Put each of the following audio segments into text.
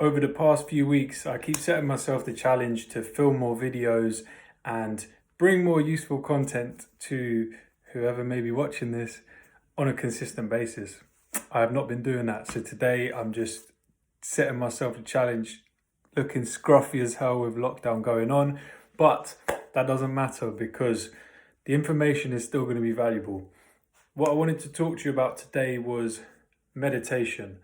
over the past few weeks, I keep setting myself the challenge to film more videos and bring more useful content to whoever may be watching this on a consistent basis. I have not been doing that. So today I'm just setting myself a challenge, looking scruffy as hell with lockdown going on. But that doesn't matter because the information is still going to be valuable. What I wanted to talk to you about today was meditation.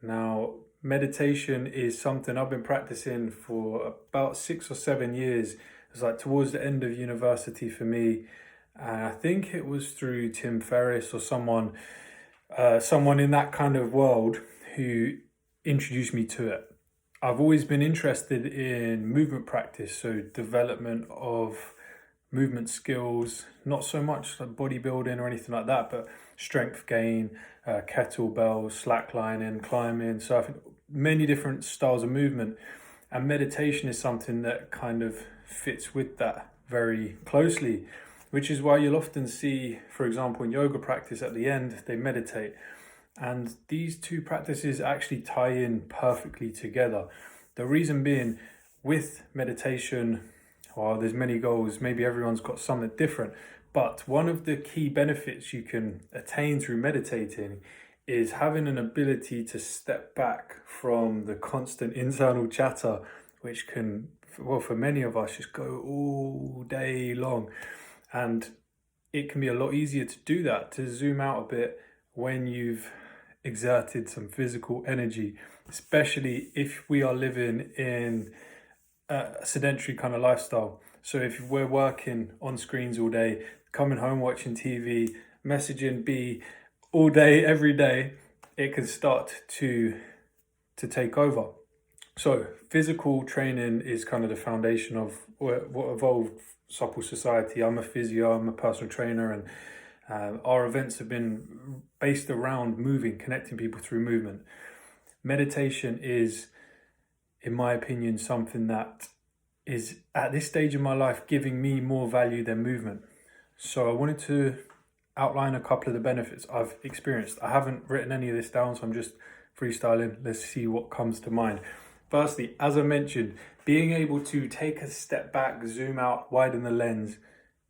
Now, meditation is something I've been practicing for about 6 or 7 years. It's like towards the end of university for me. And I think it was through Tim Ferriss or someone in that kind of world who introduced me to it. I've always been interested in movement practice, so development of movement skills, not so much like bodybuilding or anything like that, but strength gain, kettlebells, slacklining, climbing, surfing, many different styles of movement. And meditation is something that kind of fits with that very closely, which is why you'll often see, for example, in yoga practice at the end, they meditate. And these two practices actually tie in perfectly together. The reason being, with meditation, well, there's many goals, maybe everyone's got something different, but one of the key benefits you can attain through meditating is having an ability to step back from the constant internal chatter, which can, well, for many of us, just go all day long. And it can be a lot easier to do that, to zoom out a bit when you've exerted some physical energy, especially if we are living in a sedentary kind of lifestyle. So if we're working on screens all day, coming home watching TV, messaging B all day, every day, it can start to take over. So physical training is kind of the foundation of what evolved supple society. I'm a physio, I'm a personal trainer, and our events have been based around moving, connecting people through movement. Meditation is, in my opinion, something that is at this stage of my life giving me more value than movement. So I wanted to outline a couple of the benefits I've experienced. I haven't written any of this down, so I'm just freestyling. Let's see what comes to mind. Firstly, as I mentioned, being able to take a step back, zoom out, widen the lens,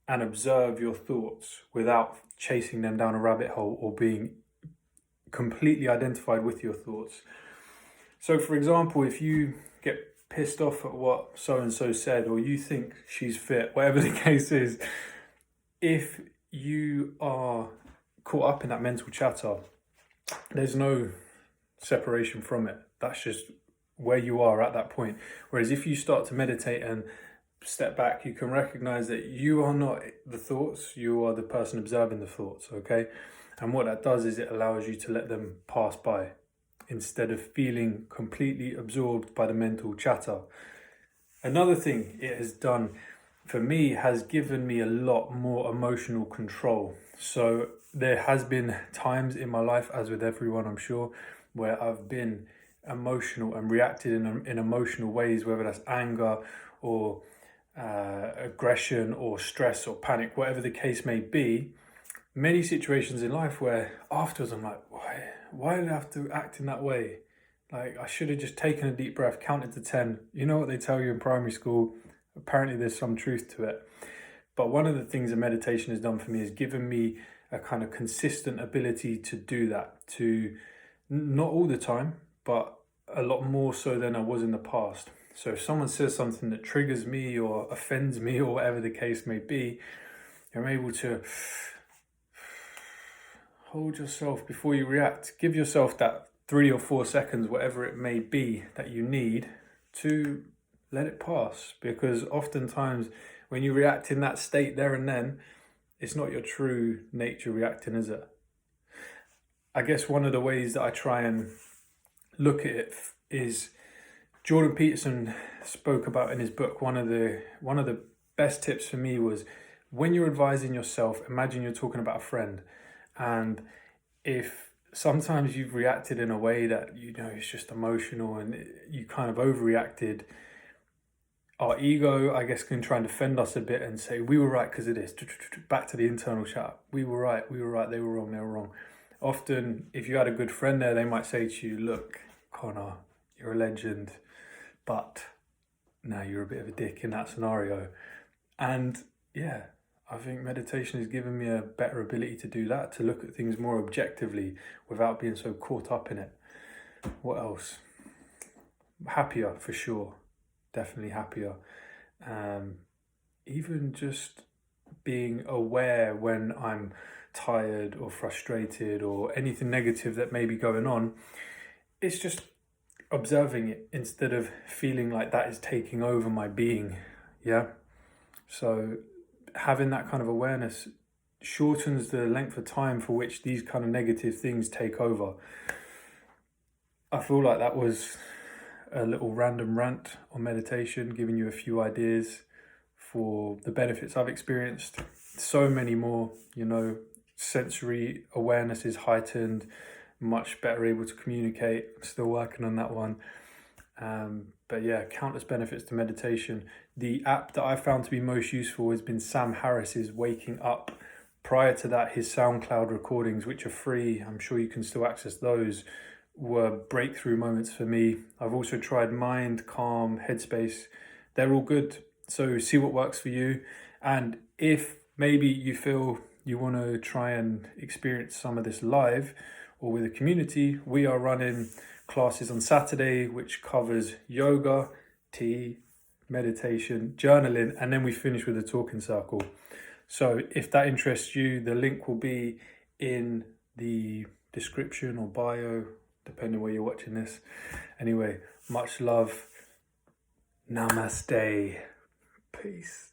and observe your thoughts without chasing them down a rabbit hole or being completely identified with your thoughts. So, for example, if you get pissed off at what so-and-so said, or you think she's fit, whatever the case is, if you are caught up in that mental chatter, there's no separation from it. That's just where you are at that point. Whereas if you start to meditate and step back, you can recognize that you are not the thoughts, you are the person observing the thoughts, okay? And what that does is it allows you to let them pass by instead of feeling completely absorbed by the mental chatter. Another thing it has done for me has given me a lot more emotional control. So there has been times in my life, as with everyone I'm sure, where I've been emotional and reacted in emotional ways, whether that's anger or aggression or stress or panic, whatever the case may be. Many situations in life where afterwards I'm like, why did I have to act in that way? Like, I should have just taken a deep breath, counted to 10. You know what they tell you in primary school? Apparently there's some truth to it. But one of the things that meditation has done for me is given me a kind of consistent ability to do that, to not all the time, but a lot more so than I was in the past. So if someone says something that triggers me or offends me or whatever the case may be, you're able to hold yourself before you react. Give yourself that 3 or 4 seconds, whatever it may be that you need to let it pass. Because oftentimes when you react in that state there and then, it's not your true nature reacting, is it? I guess one of the ways that I try and look at it is Jordan Peterson spoke about in his book, one of the best tips for me was when you're advising yourself, imagine you're talking about a friend, and if sometimes you've reacted in a way that, you know, it's just emotional and you kind of overreacted, our ego, I guess, can try and defend us a bit and say, we were right because of this, back to the internal chat. We were right, they were wrong, they were wrong. Often, if you had a good friend there, they might say to you, look, Connor, you're a legend, but now you're a bit of a dick in that scenario. And yeah, I think meditation has given me a better ability to do that, to look at things more objectively without being so caught up in it. What else? Happier for sure, definitely happier. Even just being aware when I'm tired or frustrated or anything negative that may be going on, it's just observing it instead of feeling like that is taking over my being. Yeah. So having that kind of awareness shortens the length of time for which these kind of negative things take over. I feel like that was a little random rant on meditation, giving you a few ideas for the benefits I've experienced. So many more, sensory awareness is heightened, much better able to communicate. I'm still working on that one. But yeah, countless benefits to meditation. The app that I found to be most useful has been Sam Harris's Waking Up. Prior to that, his SoundCloud recordings, which are free, I'm sure you can still access those, were breakthrough moments for me. I've also tried Mind, Calm, Headspace. They're all good. So see what works for you. And if maybe you feel you want to try and experience some of this live or with a community, we are running classes on Saturday, which covers yoga, tea, meditation, journaling, and then we finish with a talking circle. So if that interests you, the link will be in the description or bio, depending where you're watching this. Anyway, much love. Namaste. Peace.